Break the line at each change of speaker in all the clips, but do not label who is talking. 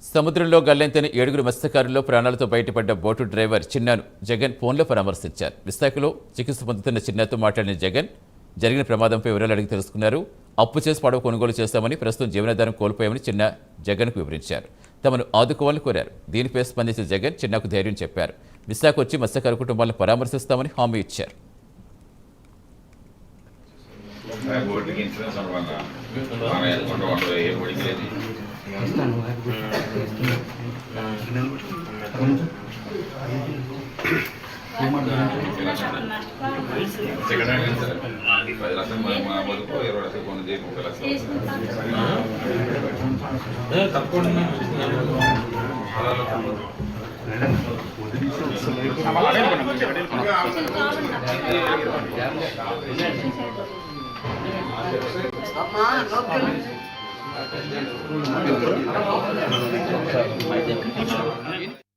సముద్రంలో గల్లంతైన 7 మత్స్యకారుల్లో ప్రాణాలతో బయటపడ్డ బోటు డ్రైవర్ చిన్నాను జగన్ ఫోన్లో పరామర్శించారు. విశాఖలో చికిత్స పొందుతున్న చిన్నాతో మాట్లాడిన జగన్ జరిగిన ప్రమాదంపై వివరాలు అడిగి తెలుసుకున్నారు. అప్పు చేసి పడవ కొనుగోలు చేస్తామని, ప్రస్తుతం జీవనాధారం కోల్పోయామని చిన్న జగన్కు వివరించారు. తమను ఆదుకోవాలని కోరారు. దీనిపై స్పందించిన జగన్ చిన్నకు ధైర్యం చెప్పారు. విశాఖ వచ్చి మత్స్యకారు కుటుంబాలను పరామర్శిస్తామని హామీ ఇచ్చారు.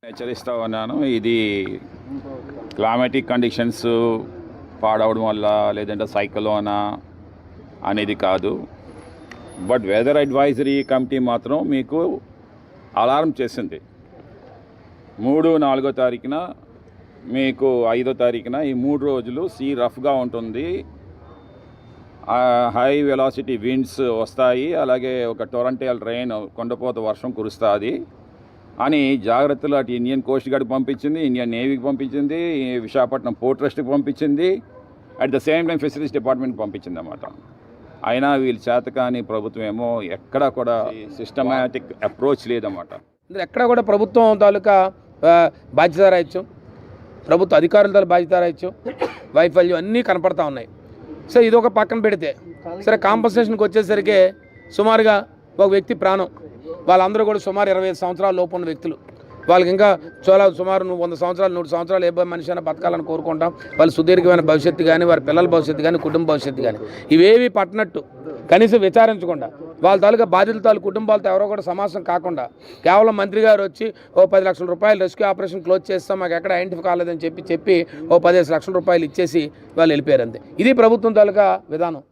హెచ్చరిస్తా ఉన్నాను. ఇది క్లైమాటిక్ కండిషన్స్ పాడవడం వల్ల లేదంటే సైక్లోనా అనేది కాదు. బట్ వెదర్ అడ్వైజరీ కమిటీ మాత్రం మీకు అలారం చేసింది. 3, 4 తారీఖున మీకు 5వ తారీఖున ఈ 3 రోజులు సీ రఫ్గా ఉంటుంది, హై వెలాసిటీ విండ్స్ వస్తాయి, అలాగే ఒక టొరంటల్ రెయిన్ కొండపోత వర్షం కురుస్తుంది అని జాగ్రత్తలు అటు ఇండియన్ కోస్ట్ గార్డ్కి పంపించింది, ఇండియన్ నేవీకి పంపించింది, విశాఖపట్నం పోర్ట్ ట్రస్ట్కి పంపించింది, at the same time fisheries డిపార్ట్మెంట్కి పంపించింది అన్నమాట. అయినా వీళ్ళు చేతకాని ప్రభుత్వం ఏమో ఎక్కడా కూడా సిస్టమాటిక్ అప్రోచ్ లేదన్నమాట.
ఎక్కడ కూడా ప్రభుత్వం తాలూకా బాధ్యతారాహిత్యం, ప్రభుత్వ అధికారుల తాలూకా బాధ్యతారాహిత్యం, వైఫల్యం అన్నీ కనపడతా ఉన్నాయి. సో ఇది ఒక పక్కన పెడితే సరే, కాంపన్సేషన్కి వచ్చేసరికి సుమారుగా ఒక వ్యక్తి ప్రాణం, వాళ్ళందరూ కూడా సుమారు 25 సంవత్సరాల లోపు ఉన్న వ్యక్తులు. వాళ్ళకి ఇంకా సుమారు 100 సంవత్సరాలు 100 సంవత్సరాలు ఏ మనిషి అయినా బతకాలని కోరుకుంటాం. వాళ్ళ సుదీర్ఘమైన భవిష్యత్తు కానీ, వారి పిల్లల భవిష్యత్తు కానీ, కుటుంబ భవిష్యత్తు కానీ ఇవేవి పట్టినట్టు కనీసం విచారించకుండా, వాళ్ళ తాలూకా బాధితుల తాలూకు కుటుంబాలతో ఎవరో కూడా సమాసం కాకుండా కేవలం మంత్రి గారు వచ్చి ఓ 10 లక్షల రూపాయలు రెస్క్యూ ఆపరేషన్ క్లోజ్ చేస్తాం, మాకు ఎక్కడ ఐడెంటిఫై కాలేదని చెప్పి ఓ 15 లక్షల రూపాయలు ఇచ్చేసి వాళ్ళు వెళ్ళిపోయారు అంతే. ఇది ప్రభుత్వం తాలూకా విధానం.